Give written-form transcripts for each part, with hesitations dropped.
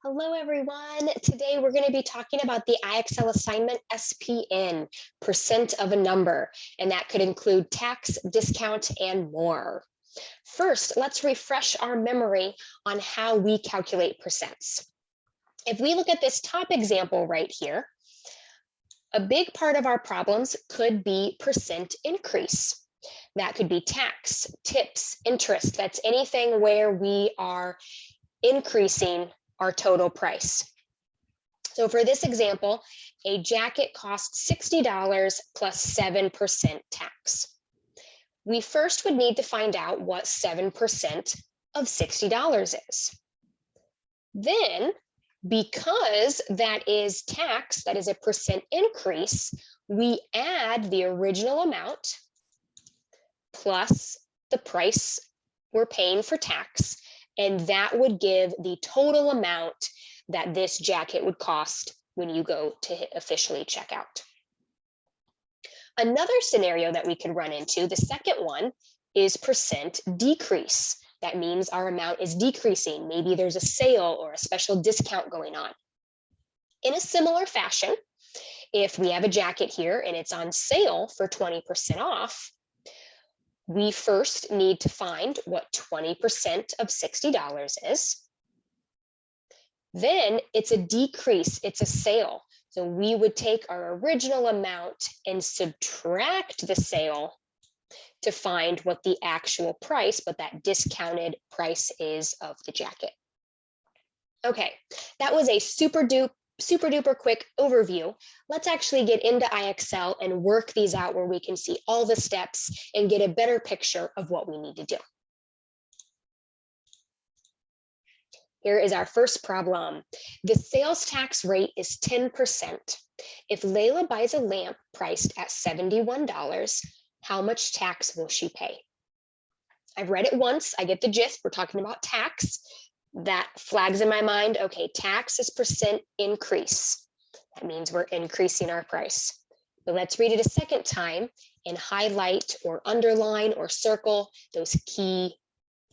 Hello, everyone. Today we're going to be talking about the IXL assignment SPN, percent of a number, and that could include tax, discount, and more. First, let's refresh our memory on how we calculate percents. If we look at this top example right here, a big part of our problems could be percent increase. That could be tax, tips, interest. That's anything where we are increasing our total price. So for this example, a jacket costs $60 plus 7% tax. We first would need to find out what 7% of $60 is. Then, because that is tax, that is a percent increase, we add the original amount plus the price we're paying for tax, and that would give the total amount that this jacket would cost when you go to officially check out. Another scenario that we could run into, the second one, is percent decrease. That means our amount is decreasing. Maybe there's a sale or a special discount going on. In a similar fashion, if we have a jacket here and it's on sale for 20% off, we first need to find what 20% of $60 is. Then it's a decrease, it's a sale. So we would take our original amount and subtract the sale to find what the actual price, but that discounted price is of the jacket. Okay, that was a super duper quick overview. Let's actually get into IXL and work these out where we can see all the steps and get a better picture of what we need to do. Here is our first problem. The sales tax rate is 10%. If Layla buys a lamp priced at $71, how much tax will she pay? I've read it once, I get the gist, we're talking about tax. That flags in my mind, okay, tax is percent increase. That means we're increasing our price. But let's read it a second time and highlight or underline or circle those key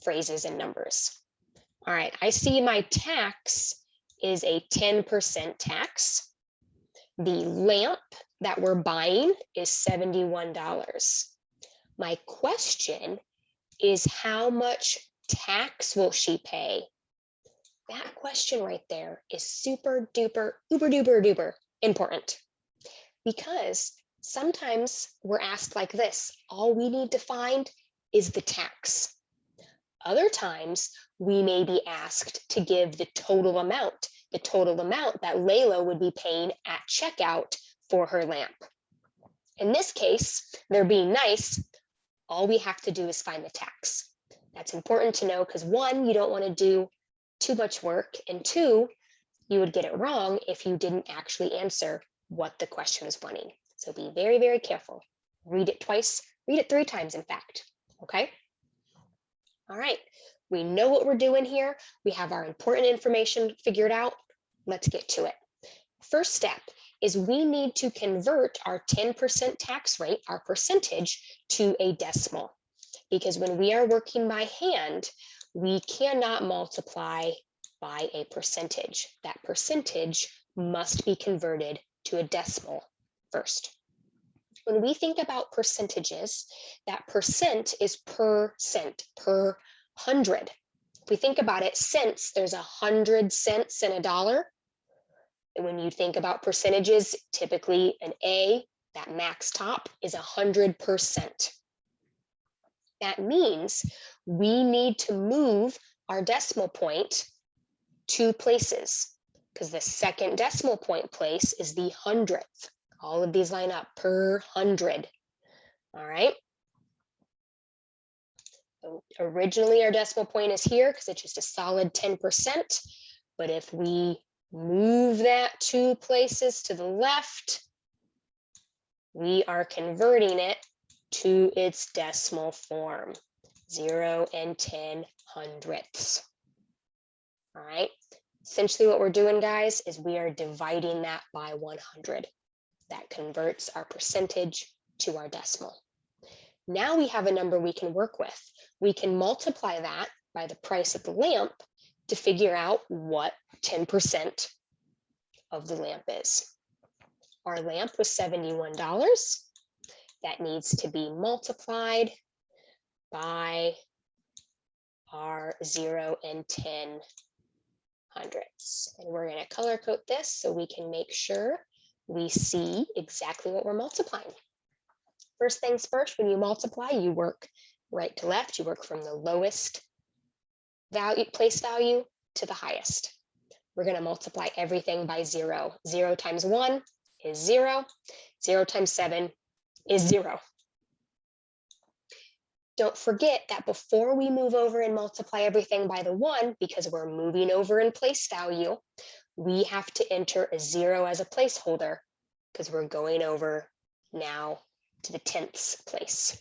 phrases and numbers. All right, I see my tax is a 10% tax. The lamp that we're buying is $71. My question is, how much tax will she pay? That question right there is super duper, uber duper duper important, because sometimes we're asked like this, all we need to find is the tax. Other times we may be asked to give the total amount that Layla would be paying at checkout for her lamp. In this case, they're being nice. All we have to do is find the tax. That's important to know because one, you don't want to do too much work, and two, you would get it wrong if you didn't actually answer what the question was wanting. So be very, very careful. Read it twice, read it 3 times, in fact, okay? All right, we know what we're doing here. We have our important information figured out. Let's get to it. First step is we need to convert our 10% tax rate, our percentage, to a decimal. Because when we are working by hand, we cannot multiply by a percentage. That percentage must be converted to a decimal first. When we think about percentages, that percent is per cent, per 100. If we think about it, cents, there's 100 cents in a dollar. And when you think about percentages, typically an A, that max top, is 100%. That means we need to move our decimal point 2 places, because the second decimal point place is the 100th. All of these line up per 100. All right. So originally our decimal point is here because it's just a solid 10%. But if we move that 2 places to the left, we are converting it to its decimal form, 0 and 10 hundredths. All right. Essentially what we're doing, guys, is we are dividing that by 100. That converts our percentage to our decimal. Now we have a number we can work with. We can multiply that by the price of the lamp to figure out what 10% of the lamp is. Our lamp was $71. That needs to be multiplied by our 0 and 10 hundredths. And we're going to color code this so we can make sure we see exactly what we're multiplying. First things first, when you multiply, you work right to left. You work from the lowest place value to the highest. We're going to multiply everything by 0. 0 times 1 is 0. 0 times 7 is 0. Don't forget that before we move over and multiply everything by the 1, because we're moving over in place value, we have to enter a 0 as a placeholder because we're going over now to the 10ths place.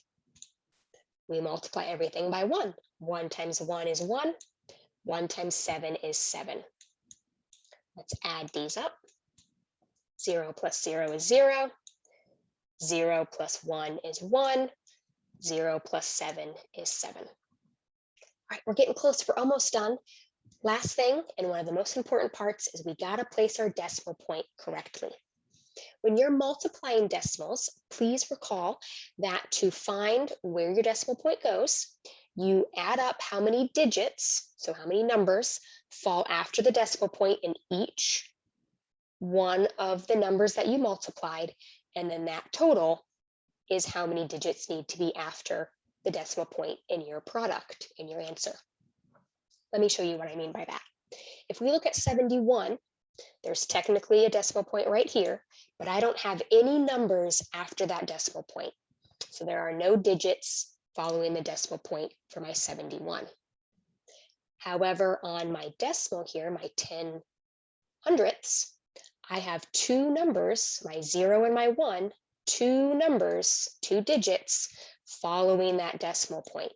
We multiply everything by 1. 1 times 1 is 1. 1 times 7 is 7. Let's add these up. 0 plus 0 is 0. 0 plus 1 is 1. 0 plus 7 is 7. All right, we're getting close. We're almost done. Last thing, and one of the most important parts, is we got to place our decimal point correctly. When you're multiplying decimals, please recall that to find where your decimal point goes, you add up how many digits, so how many numbers, fall after the decimal point in each one of the numbers that you multiplied, and then that total is how many digits need to be after the decimal point in your product, in your answer. Let me show you what I mean by that. If we look at 71, there's technically a decimal point right here, but I don't have any numbers after that decimal point. So there are no digits following the decimal point for my 71. However, on my decimal here, my 10 hundredths, I have two numbers, my 0 and my 1, two numbers, two digits following that decimal point.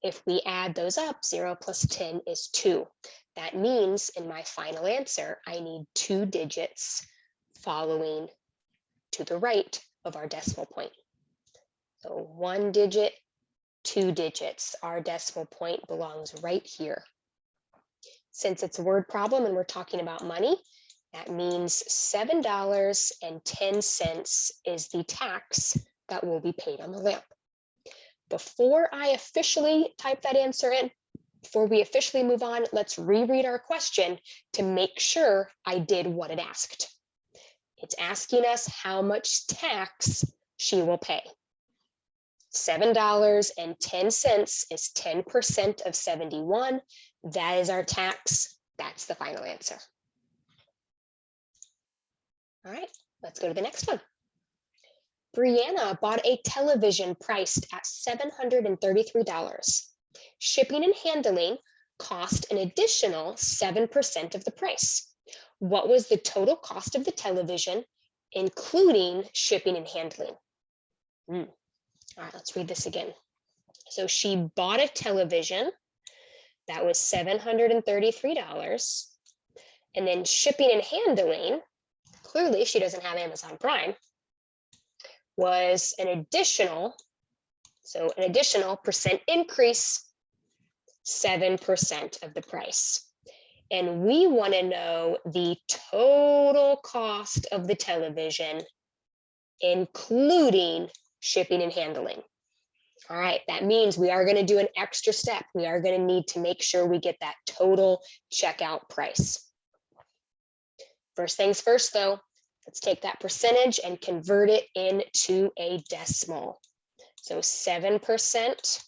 If we add those up, 0 plus 10 is 2. That means in my final answer, I need two digits following to the right of our decimal point. So 1 digit, 2 digits. Our decimal point belongs right here. Since it's a word problem and we're talking about money, that means $7.10 is the tax that will be paid on the lamp. Before I officially type that answer in, before we officially move on, let's reread our question to make sure I did what it asked. It's asking us how much tax she will pay. $7.10 is 10% of 71. That is our tax. That's the final answer. All right, let's go to the next one. Brianna bought a television priced at $733. Shipping and handling cost an additional 7% of the price. What was the total cost of the television, including shipping and handling? All right, let's read this again. So she bought a television that was $733, and then shipping and handling, clearly she doesn't have Amazon Prime, was an additional percent increase, 7% of the price. And we want to know the total cost of the television, including shipping and handling. All right, that means we are going to do an extra step. We are going to need to make sure we get that total checkout price. First things first, though, let's take that percentage and convert it into a decimal. So 7%.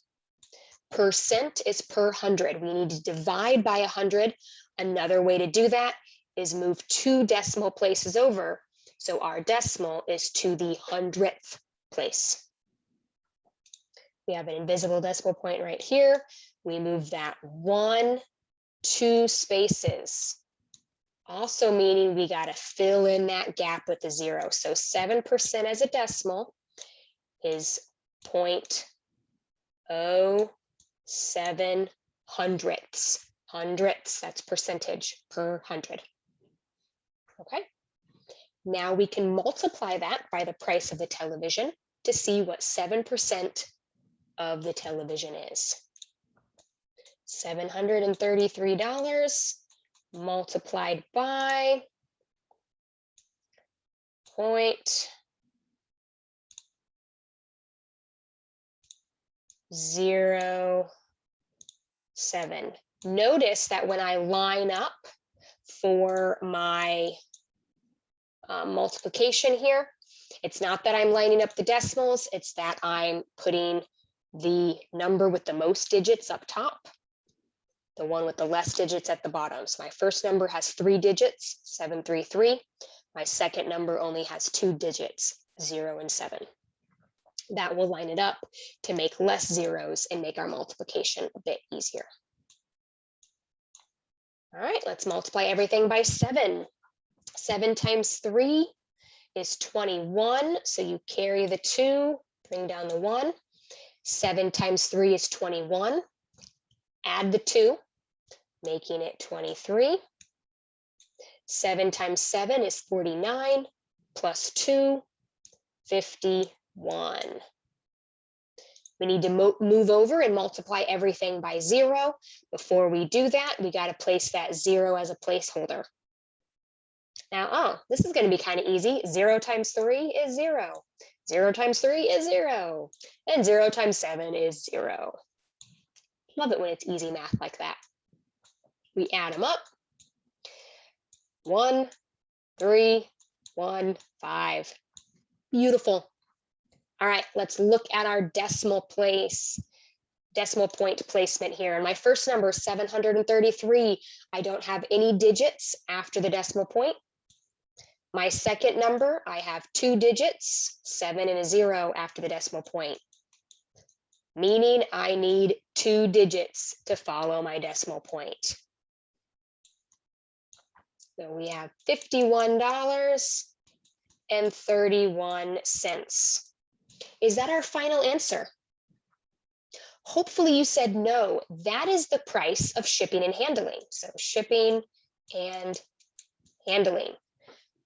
Percent is per 100. We need to divide by 100. Another way to do that is move 2 decimal places over. So our decimal is to the 100th place. We have an invisible decimal point right here. We move that 1, 2 spaces. Also meaning we got to fill in that gap with the 0. So 7% as a decimal is 0.07 hundredths. Hundredths, that's percentage per 100. Okay. Now we can multiply that by the price of the television to see what 7% of the television is. $733 multiplied by 0.07. Notice that when I line up for my multiplication here, it's not that I'm lining up the decimals, it's that I'm putting the number with the most digits up top, the one with the less digits at the bottom. So my first number has 3 digits, 733. My second number only has 2 digits, 0 and 7. That will line it up to make less zeros and make our multiplication a bit easier. All right, let's multiply everything by 7. 7 times 3 is 21, so you carry the 2, bring down the 1. 7 times 3 is 21. Add the 2, making it 23. 7 times 7 is 49, plus 2, 51. We need to move over and multiply everything by 0. Before we do that, we got to place that 0 as a placeholder. Now, this is going to be kind of easy. 0 times 3 is 0. 0 times 3 is 0. And 0 times 7 is 0. Love it when it's easy math like that. We add them up. 1, 3, 1, 5. Beautiful. All right, let's look at our decimal point placement here. And my first number is 733. I don't have any digits after the decimal point. My second number, I have 2 digits, 7 and a 0 after the decimal point, meaning I need 2 digits to follow my decimal point. So we have $51.31. Is that our final answer? Hopefully you said no. That is the price of shipping and handling. So shipping and handling.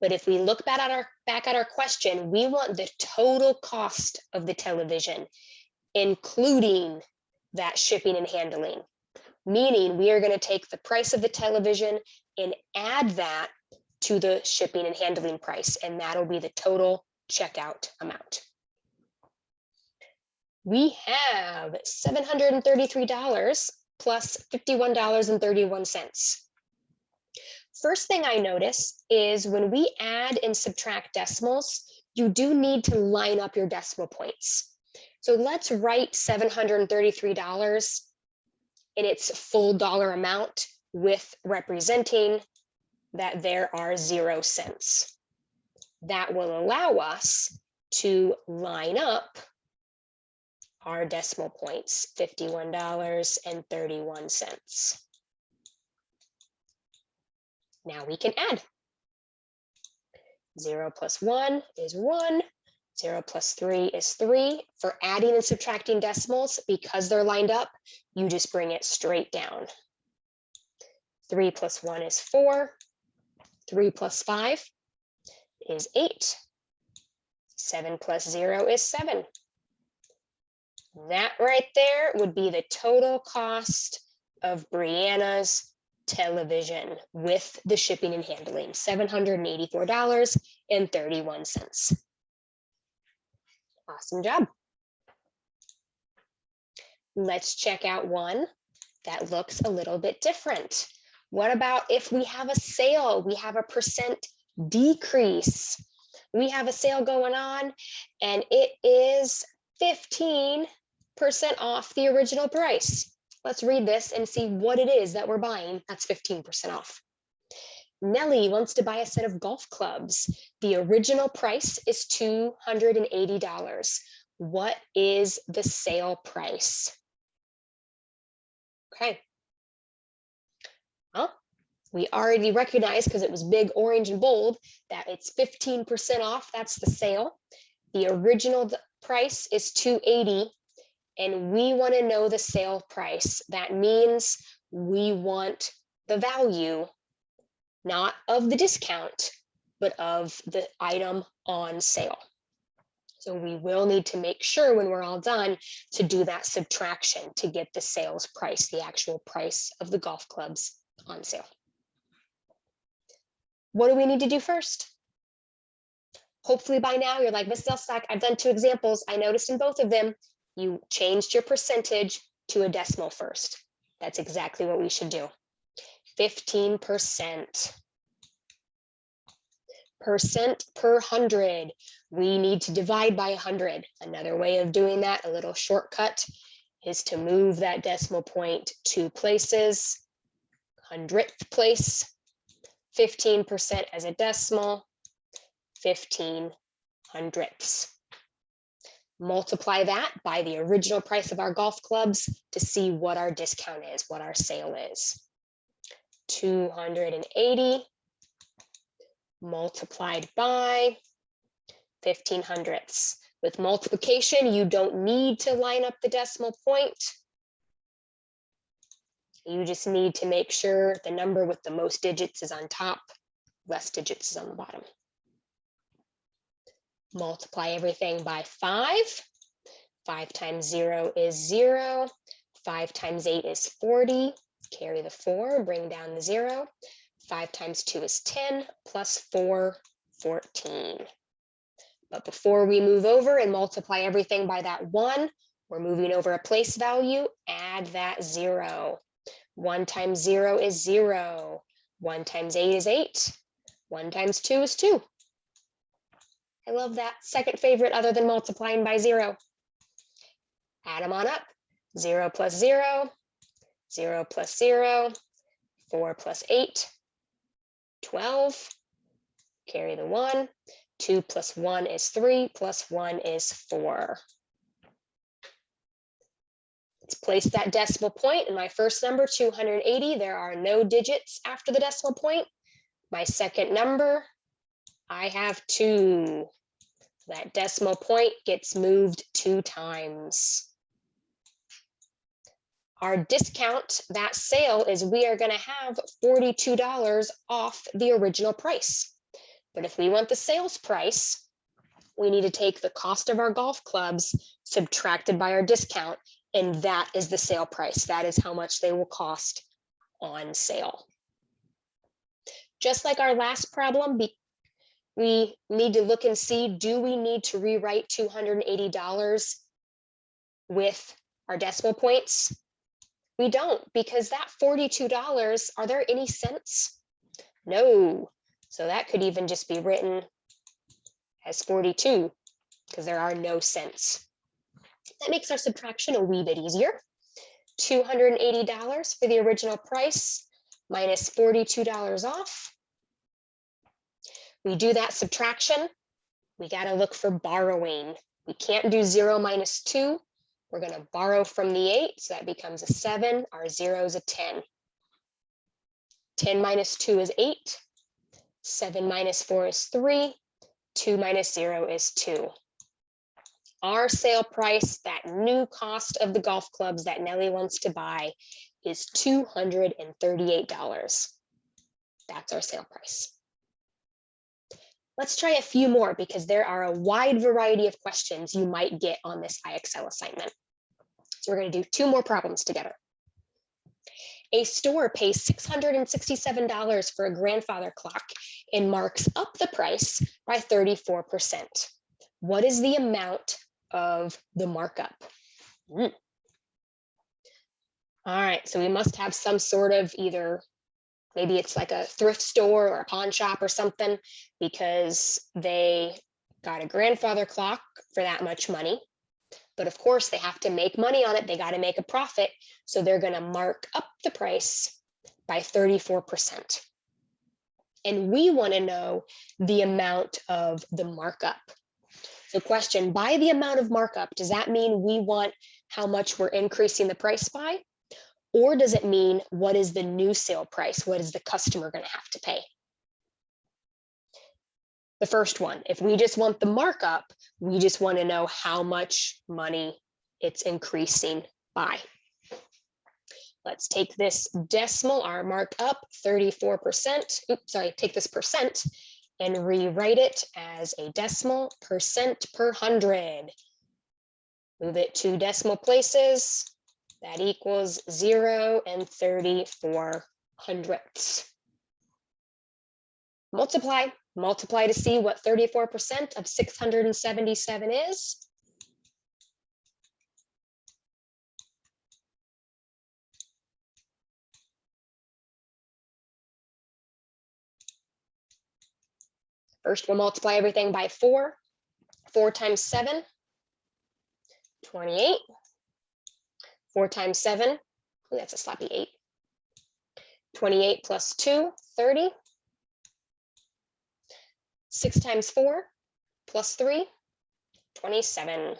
But if we look back at our question, we want the total cost of the television, including that shipping and handling. Meaning we are going to take the price of the television and add that to the shipping and handling price, and that'll be the total checkout amount. We have $733 plus $51.31. First thing I notice is when we add and subtract decimals, you do need to line up your decimal points. So let's write $733 in its full dollar amount with representing that there are 0 cents. That will allow us to line up our decimal points, $51.31. Now we can add. 0 plus 1 is 1. 0 plus 3 is 3. For adding and subtracting decimals, because they're lined up, you just bring it straight down. 3 plus 1 is 4. 3 plus 5 is 8. 7 plus 0 is 7. That right there would be the total cost of Brianna's television with the shipping and handling, $784.31. Awesome job. Let's check out one that looks a little bit different. What about if we have a sale? We have a percent decrease. We have a sale going on and it is 15% off the original price. Let's read this and see what it is that we're buying that's 15% off. Nellie wants to buy a set of golf clubs. The original price is $280. What is the sale price? Okay. Well, we already recognize, because it was big, orange, and bold, that it's 15% off. That's the sale. The original price is $280. And we want to know the sale price. That means we want the value, not of the discount, but of the item on sale. So we will need to make sure when we're all done to do that subtraction to get the sales price, the actual price of the golf clubs on sale. What do we need to do first? Hopefully by now you're like, Ms. Delstock, I've done 2 examples. I noticed in both of them, you changed your percentage to a decimal first. That's exactly what we should do. 15%. Percent per 100. We need to divide by 100. Another way of doing that, a little shortcut, is to move that decimal point 2 places. 100th place, 15% as a decimal, 15 hundredths. Multiply that by the original price of our golf clubs to see what our discount is, what our sale is. 280 multiplied by 15 hundredths. With multiplication, you don't need to line up the decimal point. You just need to make sure the number with the most digits is on top, less digits is on the bottom. Multiply everything by 5. 5 times 0 is 0. 5 times 8 is 40. Carry the 4, bring down the 0. 5 times 2 is 10, plus 4, 14. But before we move over and multiply everything by that 1, we're moving over a place value, add that 0. 1 times 0 is 0. 1 times 8 is 8. 1 times 2 is 2. I love that. Second favorite other than multiplying by 0. Add them on up. 0 plus 0, 0 plus 0, 4 plus 8, 12. Carry the 1. 2 plus 1 is 3, plus 1 is 4. Let's place that decimal point in my first number, 280. There are no digits after the decimal point. My second number, I have 2. That decimal point gets moved 2 times. Our discount, that sale, is we are going to have $42 off the original price. But if we want the sales price, we need to take the cost of our golf clubs subtracted by our discount, and that is the sale price. That is how much they will cost on sale. Just like our last problem, we need to look and see, do we need to rewrite $280 with our decimal points? We don't, because that $42, are there any cents? No. So that could even just be written as 42, because there are no cents. That makes our subtraction a wee bit easier. $280 for the original price minus $42 off. We do that subtraction. We got to look for borrowing. We can't do 0 minus 2. We're going to borrow from the 8, so that becomes a 7. Our 0 is a 10. 10 minus 2 is 8. 7 minus 4 is 3. 2 minus 0 is 2. Our sale price, that new cost of the golf clubs that Nellie wants to buy, is $238. That's our sale price. Let's try a few more because there are a wide variety of questions you might get on this IXL assignment. So we're going to do 2 more problems together. A store pays $667 for a grandfather clock and marks up the price by 34%. What is the amount of the markup? All right, so we must have some sort of either, maybe it's like a thrift store or a pawn shop or something, because they got a grandfather clock for that much money. But of course, they have to make money on it. They got to make a profit. So they're going to mark up the price by 34%. And we want to know the amount of the markup. So question, by the amount of markup, does that mean we want how much we're increasing the price by? Or does it mean what is the new sale price? What is the customer going to have to pay? The first one, if we just want the markup, we just want to know how much money it's increasing by. Let's take this decimal, our markup, 34%. Oops, sorry, take this percent and rewrite it as a decimal percent per 100. Move it 2 decimal places. That equals 0 and 34 hundredths. Multiply to see what 34% of 677 is. First, we'll multiply everything by 4. 4 times 7, 28. 4 times 7, oh, that's a sloppy 8. 28 plus 2, 30. 6 times 4 plus 3, 27. Let's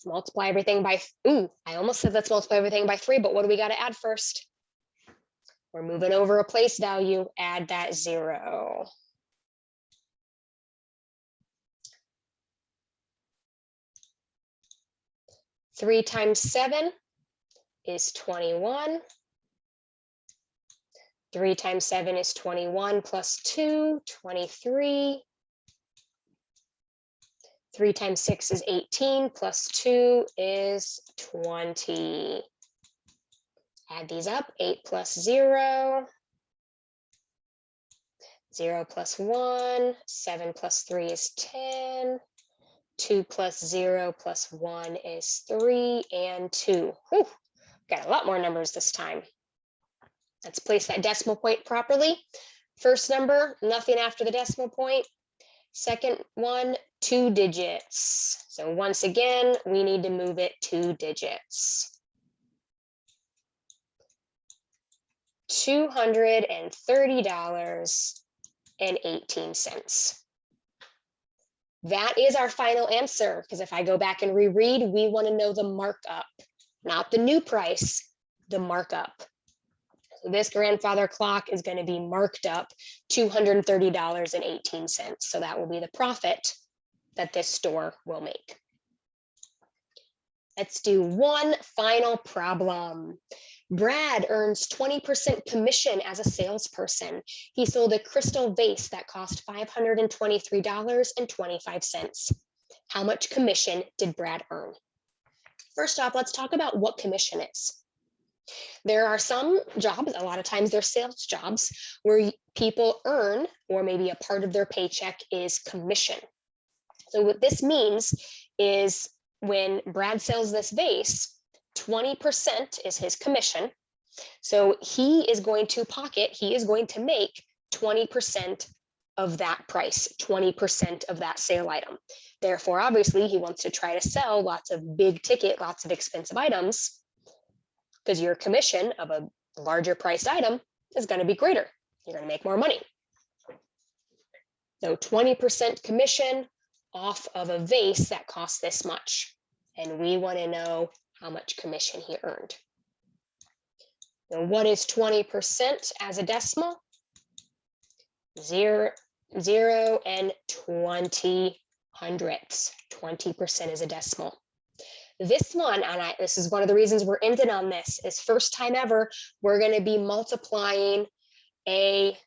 multiply everything by, I almost said let's multiply everything by 3, but what do we got to add first? We're moving over a place value, add that 0. Three times 7 is 21. 3 times 7 is 21 plus 2, 23. 3 times 6 is 18 plus 2 is 20. Add these up, 8 plus 0. 0 plus 1, 7 plus 3 is 10. 2 plus 0 plus 1 is 3, and 2. Whew, got a lot more numbers this time. Let's place that decimal point properly. First number, nothing after the decimal point. Second one, 2 digits. So once again, we need to move it 2 digits. $230.18. That is our final answer, because if I go back and reread, we want to know the markup, not the new price, the markup. So this grandfather clock is going to be marked up $230.18. So that will be the profit that this store will make. Let's do one final problem. Brad earns 20% commission as a salesperson. He sold a crystal vase that cost $523.25. How much commission did Brad earn? First off, let's talk about what commission is. There are some jobs, a lot of times they're sales jobs, where people earn, or maybe a part of their paycheck is commission. So what this means is when Brad sells this vase, 20% is his commission. So he is going to make 20% of that price, 20% of that sale item. Therefore, obviously, he wants to try to sell lots of big ticket, lots of expensive items, because your commission of a larger priced item is going to be greater. You're going to make more money. So 20% commission off of a vase that costs this much. And we want to know how much commission he earned. Now, what is 20% as a decimal? 0 and 20 hundredths. 20% is a decimal. This one, and this is one of the reasons we're ending on this, is first time ever, we're going to be multiplying a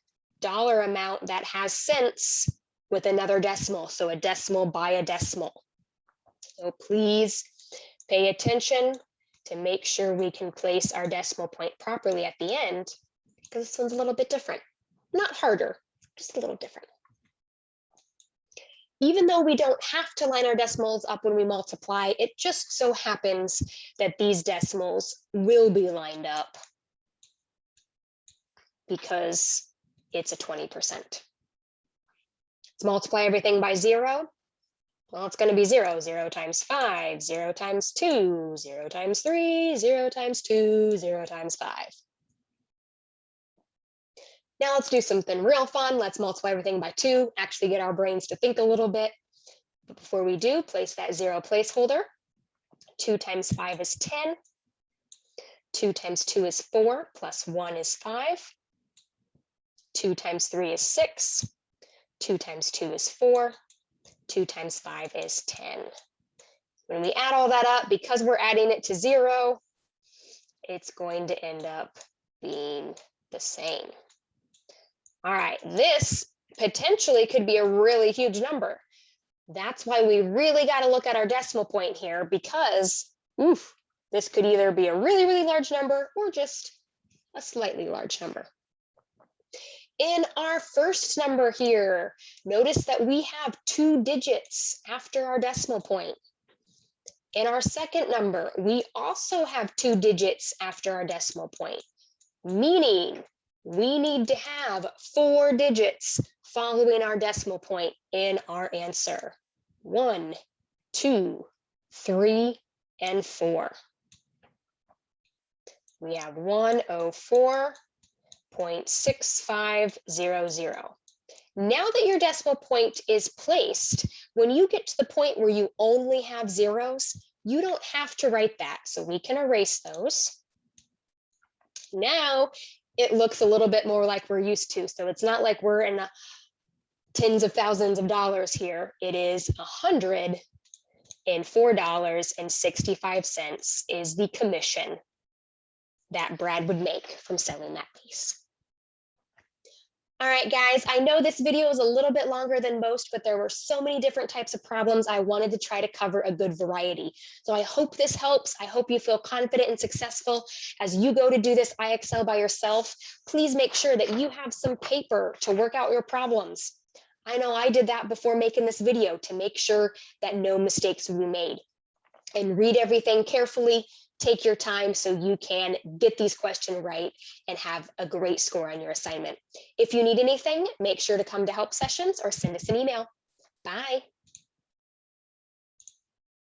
dollar amount that has cents with another decimal. So a decimal by a decimal. So please pay attention to make sure we can place our decimal point properly at the end, because this one's a little bit different. Not harder, just a little different. Even though we don't have to line our decimals up when we multiply, it just so happens that these decimals will be lined up because it's a 20%. Let's multiply everything by 0. Well, it's going to be 0. 0 times 5, 0 times 2, 0 times 3, 0 times 2, 0 times 5. Now let's do something real fun. Let's multiply everything by 2, actually get our brains to think a little bit. But before we do, place that 0 placeholder. 2 times 5 is 10. 2 times 2 is 4, plus 1 is 5. 2 times 3 is 6. 2 times 2 is 4. 2 times 5 is 10. When we add all that up, because we're adding it to 0, it's going to end up being the same. All right, this potentially could be a really huge number. That's why we really got to look at our decimal point here, because oof, this could either be a really, really large number or just a slightly large number. In our first number here, notice that we have 2 digits after our decimal point. In our second number, we also have 2 digits after our decimal point, meaning we need to have 4 digits following our decimal point in our answer. 1, 2, 3, and 4. We have 104.6500. Now that your decimal point is placed, when you get to the point where you only have zeros, you don't have to write that, so we can erase those. Now it looks a little bit more like we're used to, so it's not like we're in the tens of thousands of dollars here. It is $104.65 is the commission that Brad would make from selling that piece. All right, guys, I know this video is a little bit longer than most, but there were so many different types of problems. I wanted to try to cover a good variety. So I hope this helps. I hope you feel confident and successful as you go to do this IXL by yourself. Please make sure that you have some paper to work out your problems. I know I did that before making this video to make sure that no mistakes would be made. And read everything carefully. Take your time so you can get these questions right and have a great score on your assignment. If you need anything, make sure to come to help sessions or send us an email. Bye.